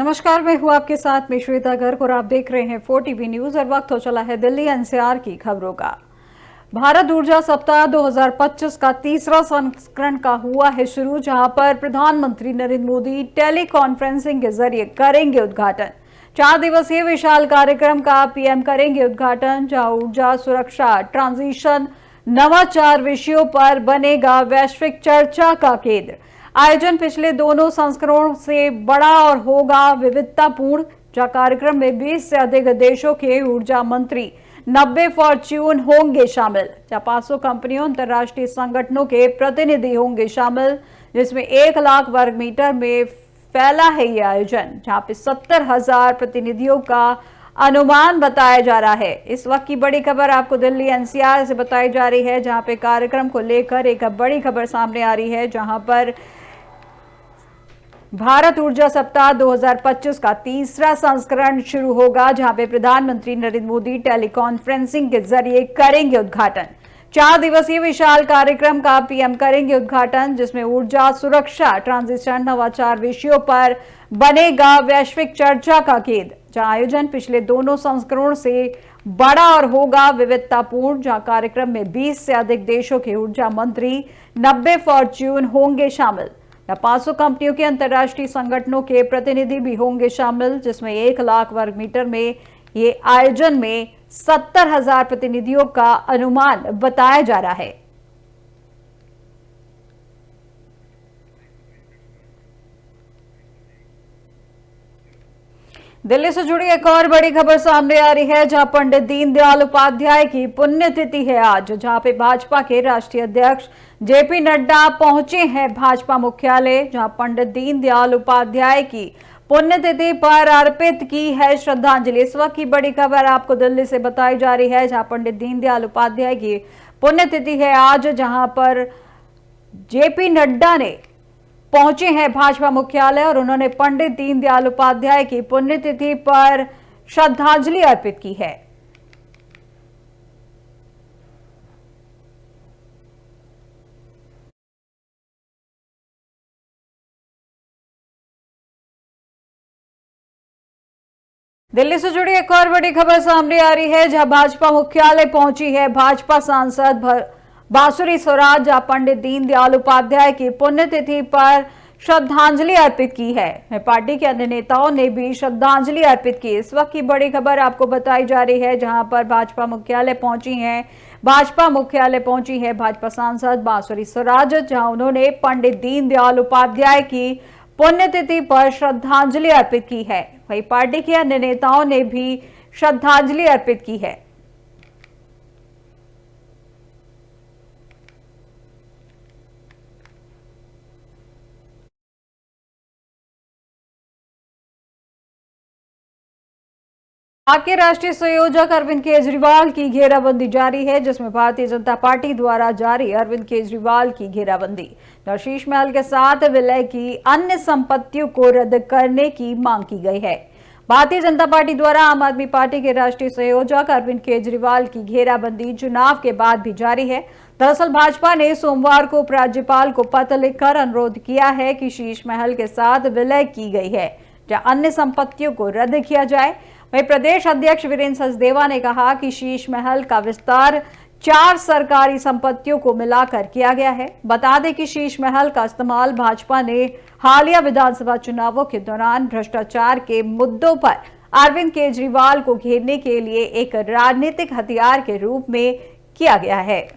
नमस्कार, मैं हूं आपके साथ में श्वेता गर्ग और आप देख रहे हैं 4 टीवी न्यूज। और वक्त हो चला है दिल्ली एनसीआर की खबरों का। भारत ऊर्जा सप्ताह 2025 का तीसरा संस्करण का हुआ है शुरू, जहां पर प्रधानमंत्री नरेंद्र मोदी टेली कॉन्फ्रेंसिंग के जरिए करेंगे उद्घाटन। 4 दिवसीय विशाल कार्यक्रम का पीएम करेंगे उद्घाटन, जहां ऊर्जा सुरक्षा, ट्रांजिशन, नवाचार विषयों पर बनेगा वैश्विक चर्चा का केंद्र। आयोजन पिछले दोनों संस्करणों से बड़ा और होगा विविधतापूर्ण, जहां कार्यक्रम में 20 से अधिक देशों के ऊर्जा मंत्री, 90 फॉर्च्यून होंगे शामिल, जहां 500 कंपनियों, अंतर्राष्ट्रीय संगठनों के प्रतिनिधि होंगे शामिल, जिसमें 1 लाख वर्ग मीटर में फैला है ये आयोजन, जहां पे 70,000 प्रतिनिधियों का अनुमान बताया जा रहा है। इस वक्त की बड़ी खबर आपको दिल्ली एनसीआर से बताई जा रही है, जहां पे कार्यक्रम को लेकर एक बड़ी खबर सामने आ रही है, जहां पर भारत ऊर्जा सप्ताह 2025 का तीसरा संस्करण शुरू होगा, जहां पे प्रधानमंत्री नरेंद्र मोदी टेलीकॉन्फ्रेंसिंग के जरिए करेंगे उद्घाटन। 4 दिवसीय विशाल कार्यक्रम का पीएम करेंगे उद्घाटन, जिसमें ऊर्जा सुरक्षा, ट्रांजिशन, नवाचार विषयों पर बनेगा वैश्विक चर्चा का केंद्र, जहां आयोजन पिछले दोनों संस्करणों से बड़ा और होगा विविधतापूर्ण, जहां कार्यक्रम में 20 से अधिक देशों के ऊर्जा मंत्री, 90 फॉर्च्यून होंगे शामिल, 500 कंपनियों के, अंतर्राष्ट्रीय संगठनों के प्रतिनिधि भी होंगे शामिल, जिसमें 1 लाख वर्ग मीटर में ये आयोजन में 70,000 प्रतिनिधियों का अनुमान बताया जा रहा है। दिल्ली से जुड़ी एक और बड़ी खबर सामने आ रही है, जहां पंडित दीनदयाल उपाध्याय की पुण्यतिथि है आज, जहां पे भाजपा के राष्ट्रीय अध्यक्ष जेपी नड्डा पहुंचे हैं भाजपा मुख्यालय, जहां पंडित दीनदयाल उपाध्याय की पुण्यतिथि पर अर्पित की है श्रद्धांजलि। इस वक्त की बड़ी खबर आपको दिल्ली से बताई जा रही है, जहां पंडित दीनदयाल उपाध्याय की पुण्यतिथि है आज, जहां पर जेपी नड्डा ने पहुंचे हैं भाजपा मुख्यालय और उन्होंने पंडित दीनदयाल उपाध्याय की पुण्यतिथि पर श्रद्धांजलि अर्पित की है। दिल्ली से जुड़ी एक और बड़ी खबर सामने आ रही है, जहां भाजपा मुख्यालय पहुंची है भाजपा सांसद बांसुरी स्वराज, जहां पंडित दीनदयाल उपाध्याय की पुण्यतिथि पर श्रद्धांजलि अर्पित की है। पार्टी के अन्य नेताओं ने भी श्रद्धांजलि अर्पित की। इस वक्त की बड़ी खबर आपको बताई जा रही है, जहां पर भाजपा मुख्यालय पहुंची है भाजपा सांसद बांसुरी स्वराज, जहां उन्होंने पंडित दीनदयाल उपाध्याय की पुण्यतिथि पर श्रद्धांजलि अर्पित की है। वहीं पार्टी के अन्य नेताओं ने भी श्रद्धांजलि अर्पित की है। आपके राष्ट्रीय संयोजक अरविंद केजरीवाल की घेराबंदी जारी है, जिसमें भारतीय जनता पार्टी द्वारा जारी अरविंद केजरीवाल की घेराबंदी, शीश महल के साथ विलय की अन्य संपत्तियों को रद्द करने की मांग की गई है। भारतीय जनता पार्टी द्वारा आम आदमी पार्टी के राष्ट्रीय संयोजक अरविंद केजरीवाल की घेराबंदी चुनाव के बाद भी जारी है। दरअसल भाजपा ने सोमवार को उपराज्यपाल को पत्र लिखकर अनुरोध किया है कि शीश महल के साथ विलय की गई है, जहां अन्य संपत्तियों को रद्द किया जाए। वहीं प्रदेश अध्यक्ष वीरेंद्र सचदेवा ने कहा कि शीश महल का विस्तार 4 सरकारी संपत्तियों को मिलाकर किया गया है। बता दें कि शीश महल का इस्तेमाल भाजपा ने हालिया विधानसभा चुनावों के दौरान भ्रष्टाचार के मुद्दों पर अरविंद केजरीवाल को घेरने के लिए एक राजनीतिक हथियार के रूप में किया गया है।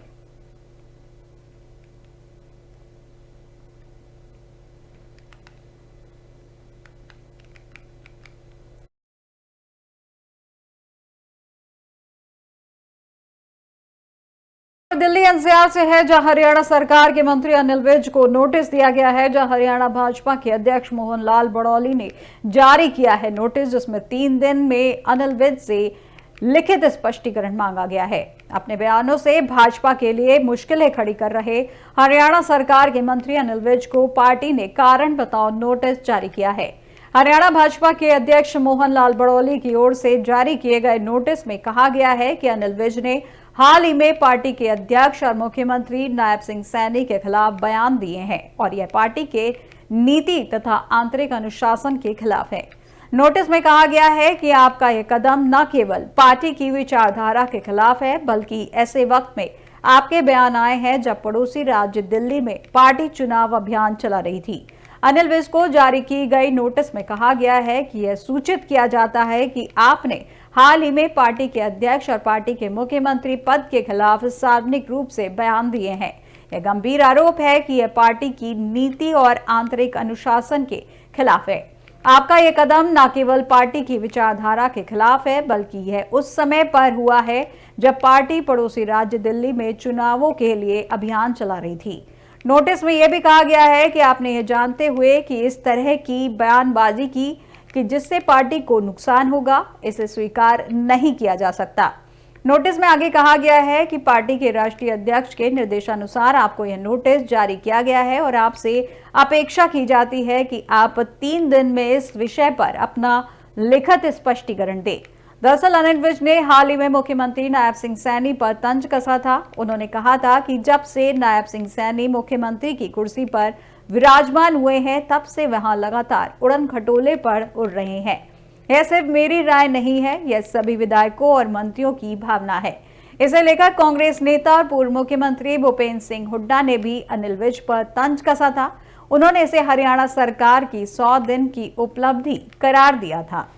दिल्ली एनसीआर से है, जहां हरियाणा सरकार के मंत्री अनिल विज को नोटिस दिया गया है, जहां हरियाणा भाजपा के अध्यक्ष मोहन लाल बड़ौली ने जारी किया है नोटिस, जिसमें 3 दिन में अनिल विज से लिखित स्पष्टीकरण मांगा गया है। अपने बयानों से भाजपा के लिए मुश्किलें खड़ी कर रहे हरियाणा सरकार के मंत्री अनिल विज को पार्टी ने कारण बताओ नोटिस जारी किया है। हरियाणा भाजपा के अध्यक्ष मोहन लाल बड़ौली की ओर से जारी किए गए नोटिस में कहा गया है कि अनिल विज ने हाल ही में पार्टी के अध्यक्ष और मुख्यमंत्री नायब सिंह सैनी के खिलाफ बयान दिए हैं और यह पार्टी के नीति तथा आंतरिक अनुशासन के खिलाफ है। नोटिस में कहा गया है कि आपका यह कदम न केवल पार्टी की विचारधारा के खिलाफ है, बल्कि ऐसे वक्त में आपके बयान आए हैं जब पड़ोसी राज्य दिल्ली में पार्टी चुनाव अभियान चला रही थी। अनिल विज को जारी की गई नोटिस में कहा गया है कि यह सूचित किया जाता है कि आपने हाल ही में पार्टी के अध्यक्ष और पार्टी के मुख्यमंत्री पद के खिलाफ सार्वजनिक रूप से बयान दिए हैं। यह गंभीर आरोप है कि यह पार्टी की नीति और आंतरिक अनुशासन के खिलाफ है। आपका यह कदम न केवल पार्टी की विचारधारा के खिलाफ है, बल्कि यह उस समय पर हुआ है जब पार्टी पड़ोसी राज्य दिल्ली में चुनावों के लिए अभियान चला रही थी। नोटिस में यह भी कहा गया है कि आपने यह जानते हुए कि इस तरह की बयानबाजी की कि जिससे पार्टी को नुकसान होगा, इसे स्वीकार नहीं किया जा सकता। नोटिस में आगे कहा गया है कि पार्टी के राष्ट्रीय अध्यक्ष के निर्देशानुसार आपको यह नोटिस जारी किया गया है और आपसे अपेक्षा की जाती है कि आप 3 दिन में इस विषय पर अपना लिखित स्पष्टीकरण दें। दरअसल अनिल विज ने हाल ही में मुख्यमंत्री नायब सिंह सैनी पर तंज कसा था। उन्होंने कहा था कि जब से नायब सिंह सैनी मुख्यमंत्री की कुर्सी पर विराजमान हुए हैं, तब से वहां लगातार उड़न खटोले पर उड़ रहे हैं। यह सिर्फ मेरी राय नहीं है, यह सभी विधायकों और मंत्रियों की भावना है। इसे लेकर कांग्रेस नेता और पूर्व मुख्यमंत्री भूपेंद्र सिंह हुड्डा ने भी अनिल विज पर तंज कसा था। उन्होंने इसे हरियाणा सरकार की 100 दिन की उपलब्धि करार दिया था।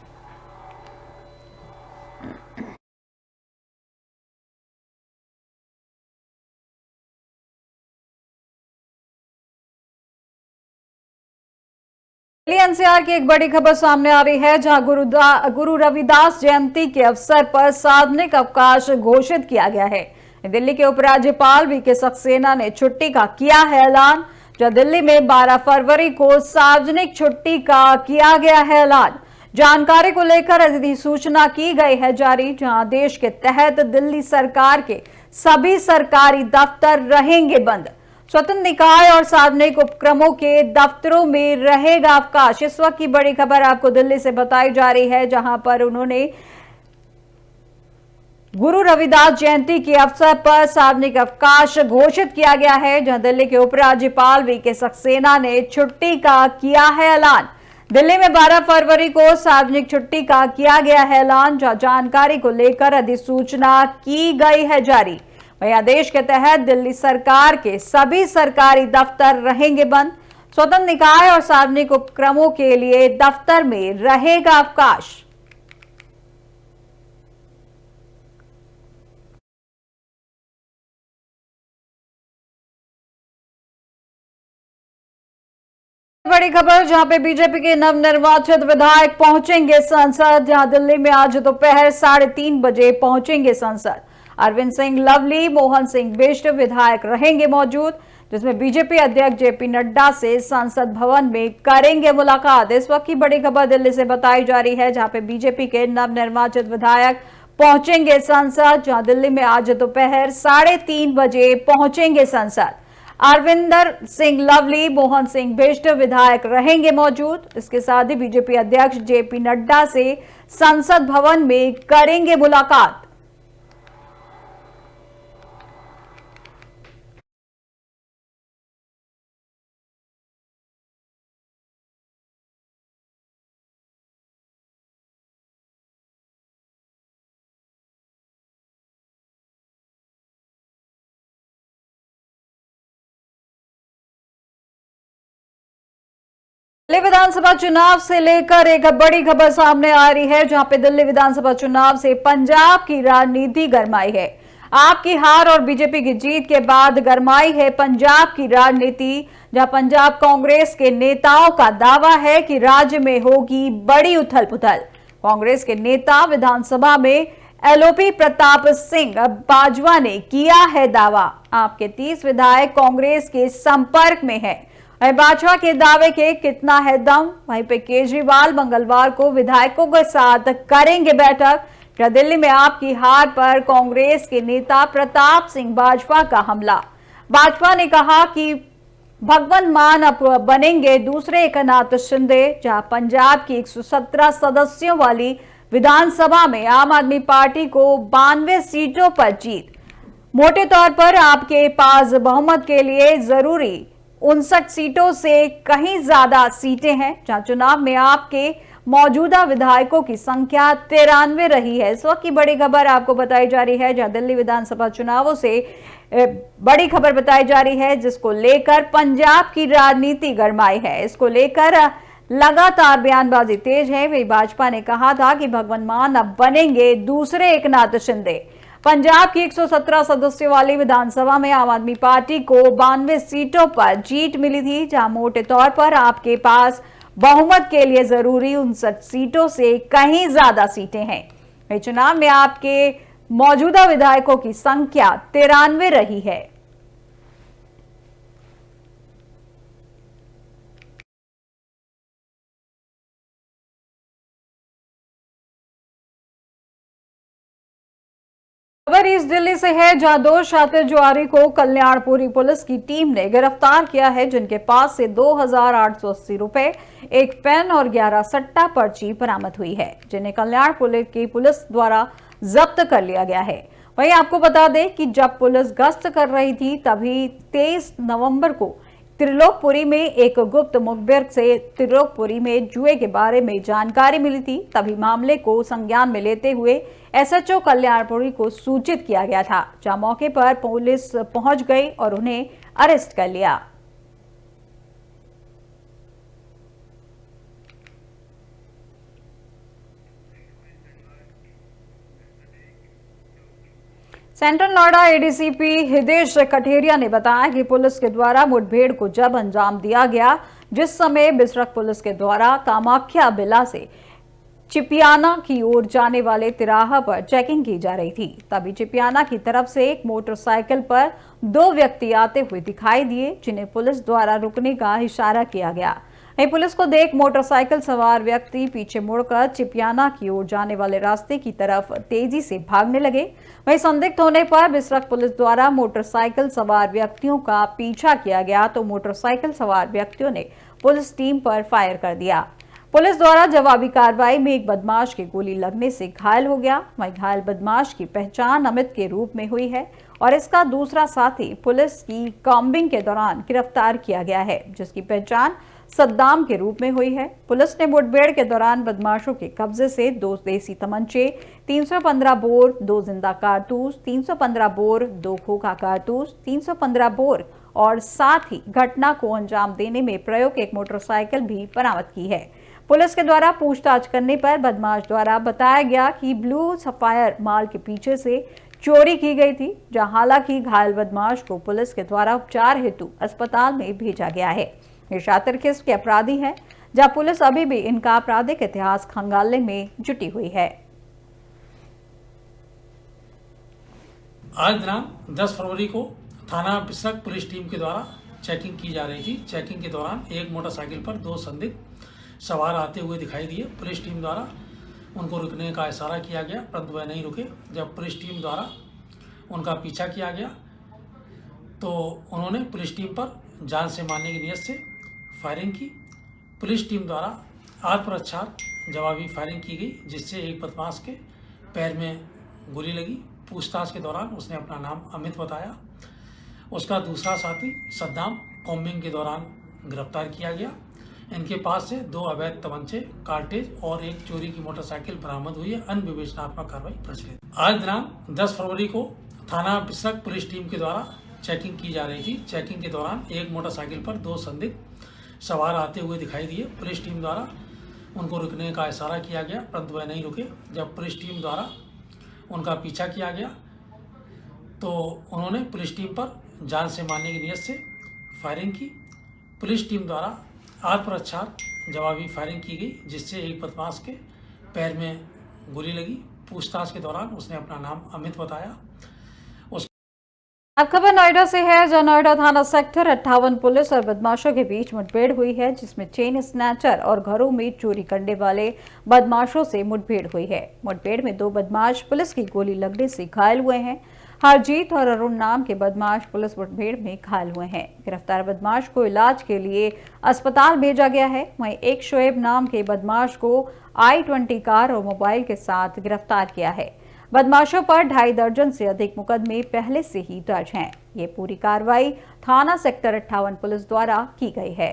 दिल्ली एनसीआर की एक बड़ी खबर सामने आ रही है, जहां गुरु रविदास जयंती के अवसर पर सार्वजनिक अवकाश घोषित किया गया है। दिल्ली के उपराज्यपाल वीके सक्सेना ने छुट्टी का किया है ऐलान। जहां दिल्ली में 12 फरवरी को सार्वजनिक छुट्टी का किया गया है ऐलान। जानकारी को लेकर अधिसूचना की गई है जारी, जहां आदेश के तहत दिल्ली सरकार के सभी सरकारी दफ्तर रहेंगे बंद। स्वतंत्र निकाय और सार्वजनिक उपक्रमों के दफ्तरों में रहेगा अवकाश। इस वक्त की बड़ी खबर आपको दिल्ली से बताई जा रही है, जहां पर उन्होंने गुरु रविदास जयंती के अवसर पर सार्वजनिक अवकाश घोषित किया गया है। जहां दिल्ली के उपराज्यपाल वीके सक्सेना ने छुट्टी का किया है ऐलान। दिल्ली में 12 फरवरी को सार्वजनिक छुट्टी का किया गया है ऐलान। जहां जानकारी को लेकर अधिसूचना की गई है जारी। वही आदेश के तहत दिल्ली सरकार के सभी सरकारी दफ्तर रहेंगे बंद। स्वतंत्र निकाय और सार्वजनिक उपक्रमों के लिए दफ्तर में रहेगा अवकाश। बड़ी खबर, जहां पे बीजेपी के नवनिर्वाचित विधायक पहुंचेंगे संसद। जहां दिल्ली में आज दोपहर 3:30 बजे पहुंचेंगे संसद। अरविंद सिंह लवली, मोहन सिंह बिष्ट विधायक रहेंगे मौजूद, जिसमें बीजेपी अध्यक्ष जेपी नड्डा से संसद भवन में करेंगे मुलाकात। इस वक्त की बड़ी खबर दिल्ली से बताई जा रही है, जहां पे बीजेपी के नवनिर्वाचित विधायक पहुंचेंगे संसद। जहां दिल्ली में आज दोपहर 3:30 बजे पहुंचेंगे संसद। अरविंदर सिंह लवली, मोहन सिंह बिष्ट विधायक रहेंगे मौजूद। इसके साथ ही बीजेपी अध्यक्ष जेपी नड्डा से संसद भवन में करेंगे मुलाकात। दिल्ली विधानसभा चुनाव से लेकर एक बड़ी खबर सामने आ रही है, जहां पे दिल्ली विधानसभा चुनाव से पंजाब की राजनीति गरमाई है। आपकी हार और बीजेपी की जीत के बाद गरमाई है पंजाब की राजनीति, जहां पंजाब कांग्रेस के नेताओं का दावा है कि राज्य में होगी बड़ी उथल पुथल। कांग्रेस के नेता विधानसभा में एलओपी प्रताप सिंह बाजवा ने किया है दावा। आपके 30 विधायक कांग्रेस के संपर्क में है। बाजवा के दावे के कितना है दम। वहीं पे केजरीवाल मंगलवार को विधायकों के साथ करेंगे बैठक। दिल्ली में आपकी हार पर कांग्रेस के नेता प्रताप सिंह बाजवा का हमला। बाजवा ने कहा कि भगवंत मान अब बनेंगे दूसरे एकनाथ शिंदे। जहां पंजाब की 117 सदस्यों वाली विधानसभा में आम आदमी पार्टी को 92 सीटों पर जीत। मोटे तौर पर आपके पास बहुमत के लिए जरूरी 59 सीटों से कहीं ज्यादा सीटें हैं। जहां चुनाव में आपके मौजूदा विधायकों की संख्या 93 रही है। इस वक्त की बड़ी खबर आपको बताई जा रही है, जहां दिल्ली विधानसभा चुनावों से बड़ी खबर बताई जा रही है, जिसको लेकर पंजाब की राजनीति गरमाई है। इसको लेकर लगातार बयानबाजी तेज है। वही भाजपा ने कहा था कि भगवंत मान अब बनेंगे दूसरे एकनाथ शिंदे। पंजाब की 117 सदस्यों वाली विधानसभा में आम आदमी पार्टी को 92 सीटों पर जीत मिली थी, जहां मोटे तौर पर आपके पास बहुमत के लिए जरूरी 59 सीटों से कहीं ज्यादा सीटें हैं। चुनाव में आपके मौजूदा विधायकों की संख्या 93 रही है। खबर ईस्ट दिल्ली से है, जहां 2 शातिर जुआरी को कल्याणपुरी पुलिस की टीम ने गिरफ्तार किया है, जिनके पास से 2,880 रुपए, एक पेन और 11 सट्टा पर्ची बरामद हुई है, जिन्हें कल्याणपुर की पुलिस द्वारा जब्त कर लिया गया है। वहीं आपको बता दें कि जब पुलिस गश्त कर रही थी, तभी 23 नवंबर को त्रिलोकपुरी में एक गुप्त मुखबिर से त्रिलोकपुरी में जुए के बारे में जानकारी मिली थी। तभी मामले को संज्ञान में लेते हुए एसएचओ कल्याणपुरी को सूचित किया गया था, जहां मौके पर पुलिस पहुंच गई और उन्हें अरेस्ट कर लिया। सेंट्रल नोएडा एडीसीपी हिदेश कठेरिया ने बताया कि पुलिस के द्वारा मुठभेड़ को जब अंजाम दिया गया, जिस समय बिसरख पुलिस के द्वारा कामाख्या बिला से चिपियाना की ओर जाने वाले तिराहा पर चेकिंग की जा रही थी, तभी चिपियाना की तरफ से एक मोटरसाइकिल पर 2 व्यक्ति आते हुए दिखाई दिए, जिन्हें पुलिस द्वारा रुकने का इशारा किया गया। पुलिस को देख मोटरसाइकिल सवार व्यक्ति पीछे मुड़कर चिपियाना की ओर जाने वाले रास्ते की तरफ तेजी से भागने लगे। वहीं संदिग्ध होने पर बिसरख पुलिस द्वारा मोटरसाइकिल सवार व्यक्तियों का पीछा किया गया, तो मोटरसाइकिल सवार व्यक्तियों ने पुलिस टीम पर फायर कर दिया। पुलिस द्वारा जवाबी कार्रवाई में एक बदमाश की गोली लगने से घायल हो गया। वहीं घायल बदमाश की पहचान अमित के रूप में हुई है और इसका दूसरा साथी पुलिस की कॉम्बिंग के दौरान गिरफ्तार किया गया है, जिसकी पहचान सद्दाम के रूप में हुई है। पुलिस ने मुठभेड़ के दौरान बदमाशों के कब्जे से 2 देसी तमंचे, 315 बोर, 2 जिंदा कारतूस, 315 बोर, 2 खोखा कारतूस, 315 बोर और साथ ही घटना को अंजाम देने में प्रयोग एक मोटरसाइकिल भी बरामद की है। पुलिस के द्वारा पूछताछ करने पर बदमाश द्वारा बताया गया कि ब्लू सफायर माल के पीछे से चोरी की गई थी, जहां हालांकि घायल बदमाश को पुलिस के द्वारा उपचार हेतु अस्पताल में भेजा गया है। ये शातिर किस्म के अपराधी हैं, जहां पुलिस अभी भी इनका आपराधिक इतिहास खंगालने में जुटी हुई है। आज दिनांक 10 फरवरी को थाना बिसरख पुलिस टीम के द्वारा चेकिंग की जा रही थी। चेकिंग के दौरान एक मोटरसाइकिल पर 2 संदिग्ध सवार आते हुए दिखाई दिए। पुलिस टीम द्वारा उनको रुकने का इशारा किया गया, परंतु वह नहीं रुके। जब पुलिस टीम द्वारा उनका पीछा किया गया, तो उन्होंने पुलिस टीम पर जान से मारने की नीयत से फायरिंग की। पुलिस टीम द्वारा आत्मरक्षा जवाबी फायरिंग की गई, जिससे एक बदमाश के पैर में गोली लगी। पूछताछ के दौरान उसने अपना नाम अमित बताया। उसका दूसरा साथी सद्दाम कॉम्बिंग के दौरान गिरफ्तार किया गया। इनके पास से 2 अवैध तमंचे, कार्टेज और एक चोरी की मोटरसाइकिल बरामद हुई है। अन्य विवेचनात्मक कार्रवाई प्रचलित। आज दिनांक 10 फरवरी को थाना बिसरख पुलिस टीम के द्वारा चेकिंग की जा रही थी। चेकिंग के दौरान एक मोटरसाइकिल पर 2 संदिग्ध सवार आते हुए दिखाई दिए। पुलिस टीम द्वारा उनको रुकने का इशारा किया गया, परंतु वह नहीं रुके। जब पुलिस टीम द्वारा उनका पीछा किया गया, तो उन्होंने पुलिस टीम पर जान से मारने की नीयत से फायरिंग की। पुलिस टीम द्वारा आत्मरक्षा जवाबी फायरिंग की गई, जिससे एक बदमाश के पैर में गोली लगी। पूछताछ के दौरान उसने अपना नाम अमित बताया। अब खबर नोएडा से है, जहां नोएडा थाना सेक्टर 58 पुलिस और बदमाशों के बीच मुठभेड़ हुई है, जिसमें चेन स्नैचर और घरों में चोरी करने वाले बदमाशों से मुठभेड़ हुई है। मुठभेड़ में 2 बदमाश पुलिस की गोली लगने से घायल हुए हैं। हरजीत और अरुण नाम के बदमाश पुलिस मुठभेड़ में घायल हुए हैं। गिरफ्तार बदमाश को इलाज के लिए अस्पताल भेजा गया है। वहीं एक शोएब नाम के बदमाश को i20 कार और मोबाइल के साथ गिरफ्तार किया है। बदमाशों पर 2.5 दर्जन से अधिक मुकदमे पहले से ही दर्ज हैं। ये पूरी कार्रवाई थाना सेक्टर 58 पुलिस द्वारा की गई है।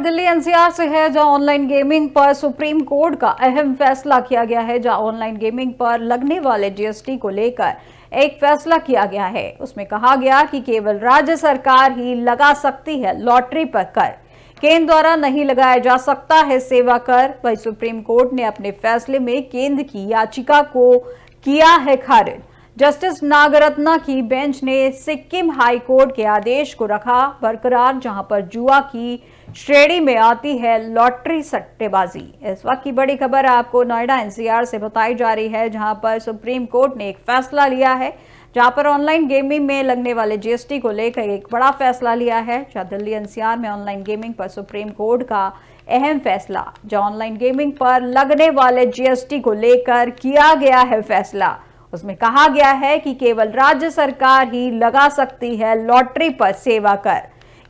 दिल्ली एनसीआर से है, जहां ऑनलाइन गेमिंग पर सुप्रीम कोर्ट का अहम फैसला किया गया है। जहां ऑनलाइन गेमिंग पर लगने वाले जीएसटी को लेकर एक फैसला किया गया है। उसमें कहा गया कि केवल राज्य सरकार ही लगा सकती है लॉटरी पर कर, केंद्र द्वारा नहीं लगाया जा सकता है सेवा कर। वही सुप्रीम कोर्ट ने अपने फैसले में केंद्र की याचिका को किया है खारिज। जस्टिस नागरत्ना की बेंच ने सिक्किम हाई कोर्ट के आदेश को रखा बरकरार, जहां पर जुआ की श्रेणी में आती है लॉटरी सट्टेबाजी। इस वक्त की बड़ी खबर आपको नोएडा एनसीआर से बताई जा रही है, जहां पर सुप्रीम कोर्ट ने एक फैसला लिया है, जहां पर ऑनलाइन गेमिंग में लगने वाले जीएसटी को लेकर एक बड़ा फैसला लिया है। जहां दिल्ली एनसीआर में ऑनलाइन गेमिंग पर सुप्रीम कोर्ट का अहम फैसला, जहां ऑनलाइन गेमिंग पर लगने वाले जीएसटी को लेकर किया गया है फैसला। उसमें कहा गया है कि केवल राज्य सरकार ही लगा सकती है लॉटरी पर सेवा कर,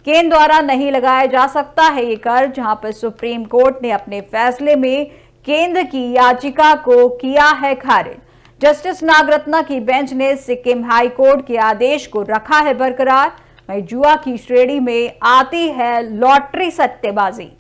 केंद्र द्वारा नहीं लगाया जा सकता है ये कर। जहां पर सुप्रीम कोर्ट ने अपने फैसले में केंद्र की याचिका को किया है खारिज। जस्टिस नागरत्ना की बेंच ने सिक्किम हाई कोर्ट के आदेश को रखा है बरकरार। वहीं जुआ की श्रेणी में आती है लॉटरी सट्टेबाजी।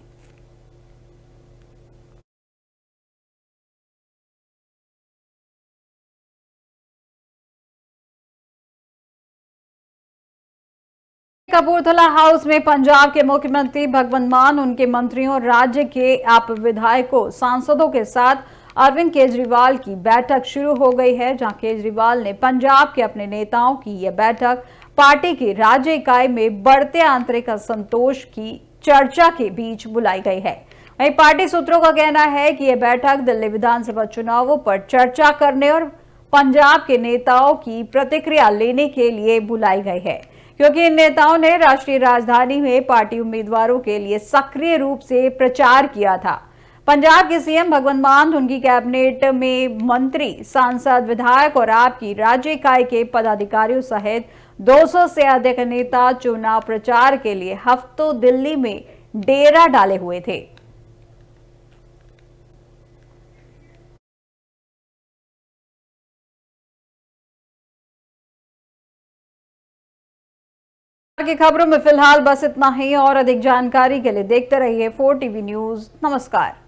कपूरथला हाउस में पंजाब के मुख्यमंत्री भगवंत मान, उनके मंत्रियों, राज्य के आप विधायकों, सांसदों के साथ अरविंद केजरीवाल की बैठक शुरू हो गई है। जहां केजरीवाल ने पंजाब के अपने नेताओं की यह बैठक पार्टी की राज्य इकाई में बढ़ते आंतरिक असंतोष की चर्चा के बीच बुलाई गई है। वहीं पार्टी सूत्रों का कहना है कि यह बैठक दिल्ली विधानसभा चुनावों पर चर्चा करने और पंजाब के नेताओं की प्रतिक्रिया लेने के लिए बुलाई गई है, क्योंकि इन नेताओं ने राष्ट्रीय राजधानी में पार्टी उम्मीदवारों के लिए सक्रिय रूप से प्रचार किया था। पंजाब के सीएम भगवंत मान, उनकी कैबिनेट में मंत्री, सांसद, विधायक और आपकी राज्य इकाई के पदाधिकारियों सहित 200 से अधिक नेता चुनाव प्रचार के लिए हफ्तों दिल्ली में डेरा डाले हुए थे। की खबरों में फिलहाल बस इतना ही, और अधिक जानकारी के लिए देखते रहिए 4 टीवी न्यूज। नमस्कार।